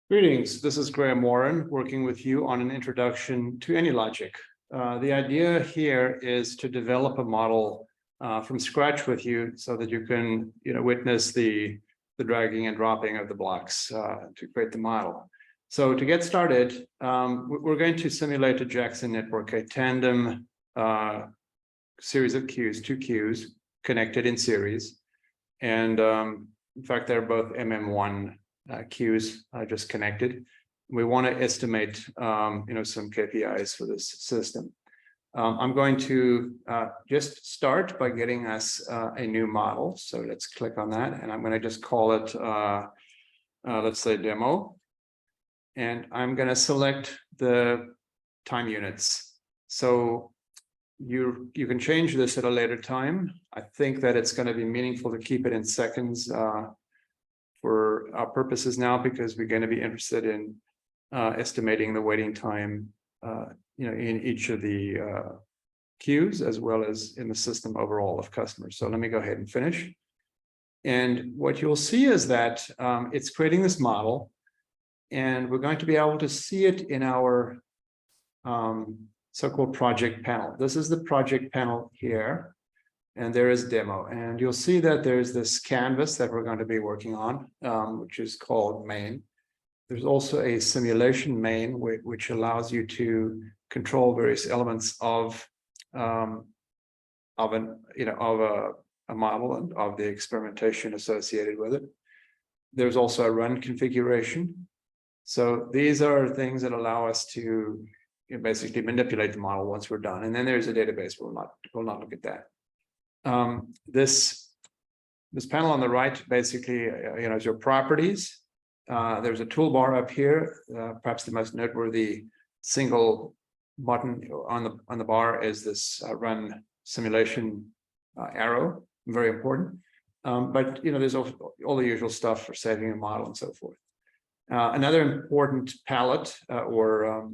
Greetings, this is Graham Warren working with you on an introduction to AnyLogic. The idea here is to develop a model from scratch with you so that you can witness the dragging and dropping of the blocks to create the model. So to get started, we're going to simulate a Jackson network, a tandem series of queues, two queues connected in series. And in fact, they're both MM1 queues just connected. We want to estimate, some KPIs for this system. I'm going to just start by getting us a new model. So let's click on that, and I'm going to just call it, let's say, demo. And I'm going to select the time units. So you can change this at a later time. I think that it's going to be meaningful to keep it in seconds for our purposes now, because we're going to be interested in estimating the waiting time, in each of the queues, as well as in the system overall of customers. So let me go ahead and finish. And what you'll see is that it's creating this model, and we're going to be able to see it in our so-called project panel. This is the project panel here. And there is demo, and you'll see that there's this canvas that we're going to be working on, which is called main. There's also a simulation main, which allows you to control various elements of a model and of the experimentation associated with it. There's also a run configuration. So these are things that allow us to basically manipulate the model once we're done. And then there's a database. We'll not look at that. This panel on the right basically is your properties. There's a toolbar up here. Perhaps the most noteworthy single button on the bar is this run simulation arrow. Very important. But there's all the usual stuff for saving a model and so forth. Another important palette or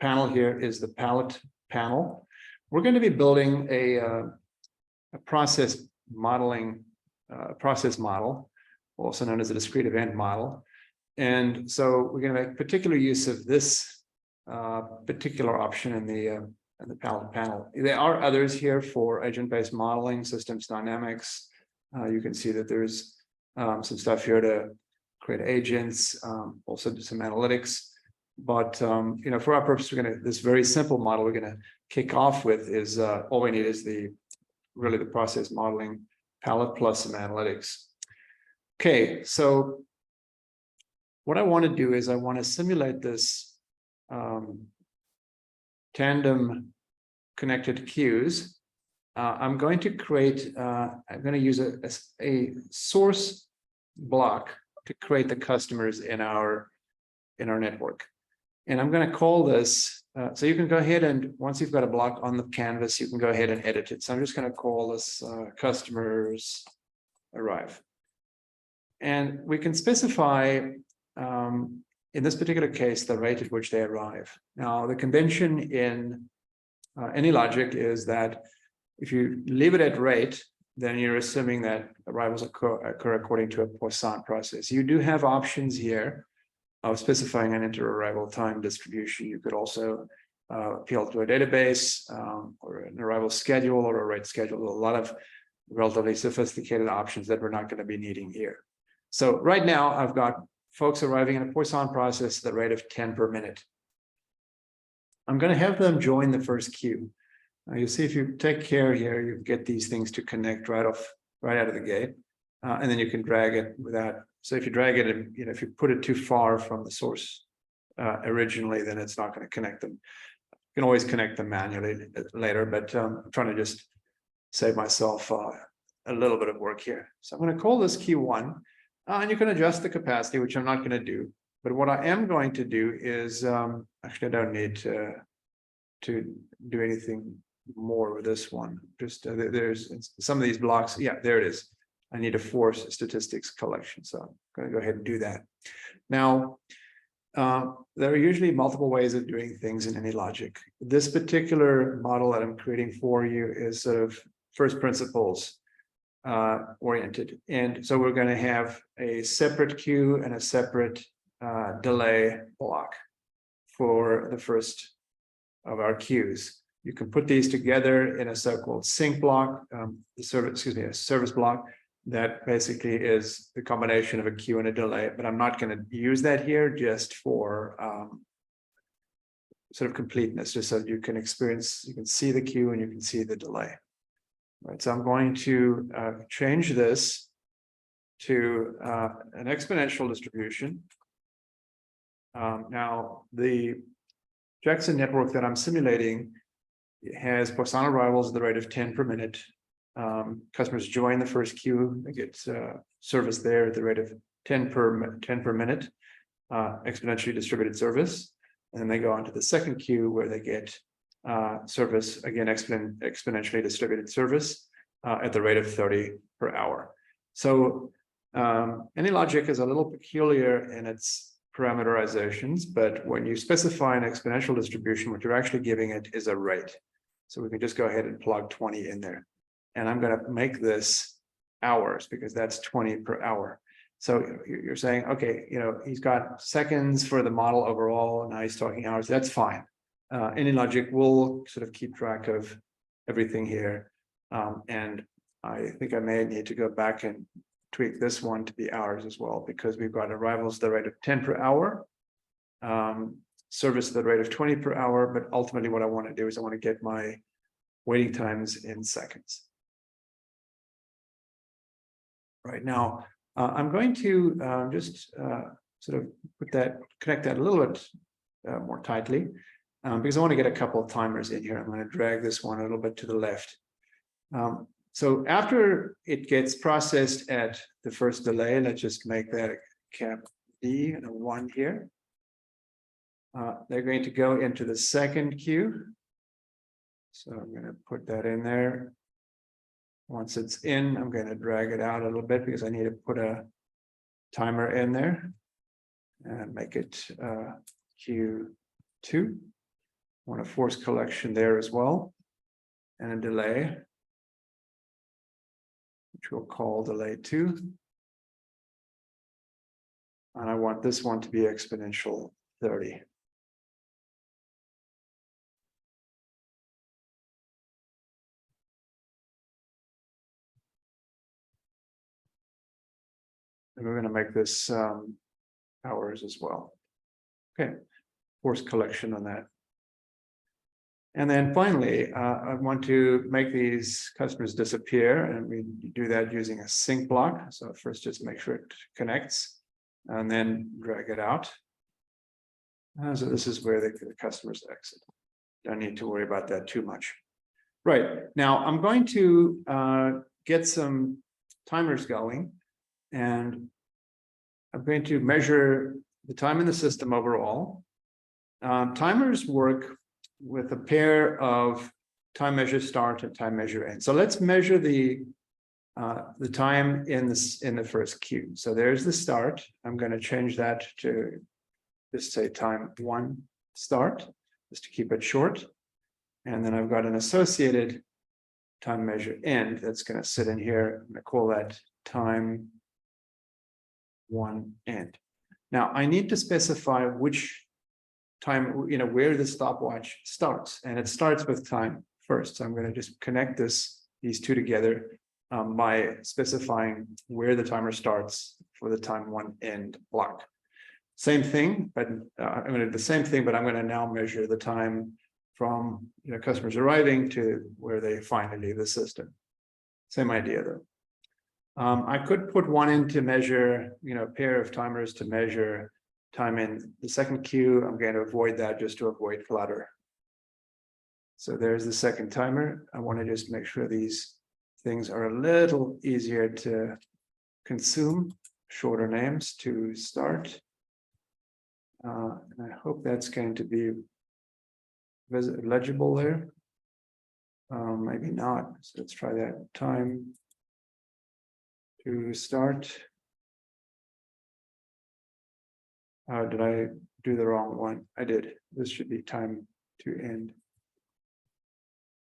panel here is the palette panel. We're going to be building a process model, also known as a discrete event model. And so we're going to make particular use of this particular option in the palette panel. There are others here for agent-based modeling, systems dynamics. You can see that there's some stuff here to create agents, also do some analytics. But for our purpose, this very simple model we're going to kick off with is all we need is really the process modeling palette plus some analytics. Okay, so what I want to do is I want to simulate this tandem connected queues. I'm going to use a source block to create the customers in our network. And I'm going to call this, so you can go ahead and once you've got a block on the canvas, you can go ahead and edit it. So I'm just going to call this customers arrive. And we can specify, in this particular case, the rate at which they arrive. Now, the convention in AnyLogic is that if you leave it at rate, then you're assuming that arrivals occur according to a Poisson process. You do have options here of specifying an inter-arrival time distribution. You could also appeal to a database or an arrival schedule or a rate schedule. A lot of relatively sophisticated options that we're not going to be needing here. So right now, I've got folks arriving in a Poisson process at the rate of 10 per minute. I'm going to have them join the first queue. You see, if you take care here, you get these things to connect right out of the gate, and then you can drag it without. So if you drag it, and if you put it too far from the source originally, then it's not going to connect them. You can always connect them manually later, but I'm trying to just save myself a little bit of work here. So I'm going to call this Q1, and you can adjust the capacity, which I'm not going to do. But what I am going to do is, actually, I don't need to do anything more with this one. Just there's some of these blocks. Yeah, there it is. I need a force statistics collection. So I'm going to go ahead and do that. Now, there are usually multiple ways of doing things in AnyLogic. This particular model that I'm creating for you is sort of first principles. oriented. And so we're going to have a separate queue and a separate delay block for the first of our queues. You can put these together in a so-called sync block, a service block that basically is the combination of a queue and a delay, but I'm not going to use that here, just for sort of completeness, just so you can experience, you can see the queue and you can see the delay. Right, so I'm going to change this to an exponential distribution. Now, the Jackson network that I'm simulating has Poisson arrivals at the rate of 10 per minute. Customers join the first queue, they get service there at the rate of 10 per minute, exponentially distributed service. And then they go on to the second queue where they get service, again, exponentially distributed service at the rate of 30 per hour. So AnyLogic is a little peculiar in its parameterizations, but when you specify an exponential distribution, what you're actually giving it is a rate. So we can just go ahead and plug 20 in there. And I'm going to make this hours because that's 20 per hour. So you're saying, okay, he's got seconds for the model overall. Now he's talking hours. That's fine. AnyLogic will sort of keep track of everything here. And I think I may need to go back and tweak this one to be hours as well, because we've got arrivals at the rate of 10 per hour, service at the rate of 20 per hour. But ultimately what I want to do is I want to get my waiting times in seconds. Right now, I'm going to just sort of connect that a little bit more tightly, because I want to get a couple of timers in here. I'm going to drag this one a little bit to the left. So after it gets processed at the first delay, let's just make that a cap D and a 1 here. They're going to go into the second queue. So I'm going to put that in there. Once it's in, I'm going to drag it out a little bit because I need to put a timer in there and make it Q2. I want a force collection there as well, and a delay, which we'll call delay 2. And I want this one to be exponential 30. And we're going to make this hours as well. Okay, force collection on that. And then finally, I want to make these customers disappear, and we do that using a sync block. So first, just make sure it connects, and then drag it out. So this is where the customers exit. Don't need to worry about that too much. Right, now I'm going to get some timers going, and I'm going to measure the time in the system overall. Timers work with a pair of time measure start and time measure end. So let's measure the time in the first queue. So there's the start. I'm going to change that to just say time 1 start, just to keep it short. And then I've got an associated time measure end that's going to sit in here. I'm going to call that time 1 end. Now I need to specify which time, where the stopwatch starts, and it starts with time first. So I'm going to just connect these two together by specifying where the timer starts for the time 1 end block. Same thing, but I'm going to do the same thing, but I'm going to now measure the time from customers arriving to where they finally leave the system. Same idea though. I could put one in to measure, a pair of timers to measure time in the second queue. I'm going to avoid that just to avoid clutter. So there's the second timer. I want to just make sure these things are a little easier to consume, shorter names to start. And I hope that's going to be legible there. Maybe not. So let's try that. Time to start. Did I do the wrong one? I did. This should be time to end.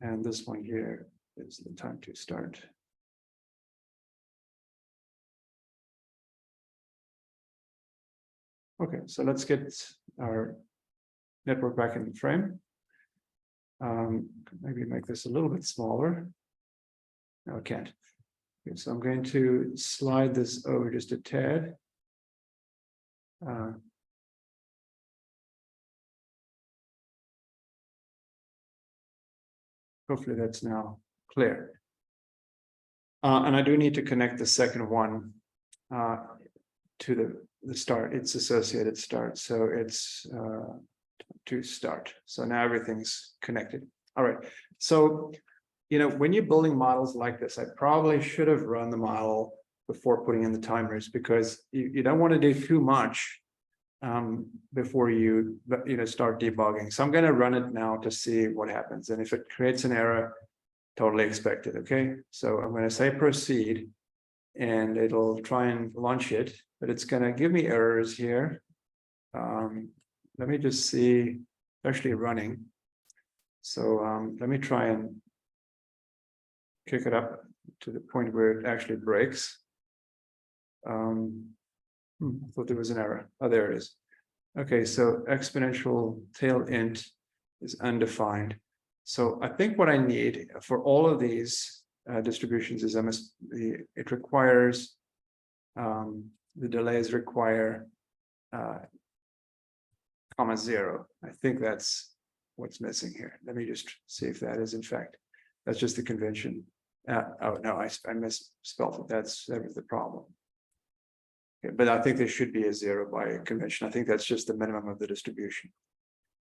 And this one here is the time to start. Okay, so let's get our network back in the frame. Maybe make this a little bit smaller. No, I can't. Okay, so I'm going to slide this over just a tad. Hopefully that's now clear. And I do need to connect the second one to the start, its associated start. So it's to start. So now everything's connected. All right. So, when you're building models like this, I probably should have run the model before putting in the timers, because you don't want to do too much before you start debugging. So I'm going to run it now to see what happens. And if it creates an error, totally expected. Okay, so I'm going to say proceed, and it'll try and launch it, but it's going to give me errors here. Let me just see, actually running. So let me try and kick it up to the point where it actually breaks. I thought there was an error. Oh, there it is. Okay, so exponential tail int is undefined. So I think what I need for all of these distributions is it requires the delays require comma 0. I think that's what's missing here. Let me just see if that is in fact, that's just the convention. Oh no, I misspelled it. That was the problem. Okay, but I think there should be a 0 by convention. I think that's just the minimum of the distribution.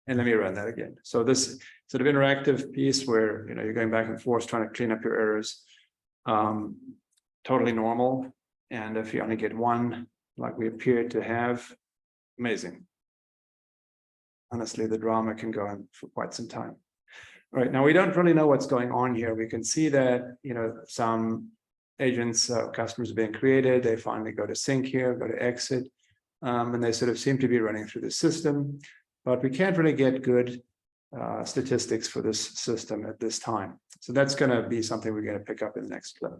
And let me run that again. So this sort of interactive piece where you're going back and forth trying to clean up your errors, totally normal. And if you only get one, like we appear to have, amazing. Honestly, the drama can go on for quite some time. All right, now we don't really know what's going on here. We can see that some agents, customers are being created. They finally go to sync here, go to exit, and they sort of seem to be running through the system. But we can't really get good statistics for this system at this time. So that's going to be something we're going to pick up in the next clip.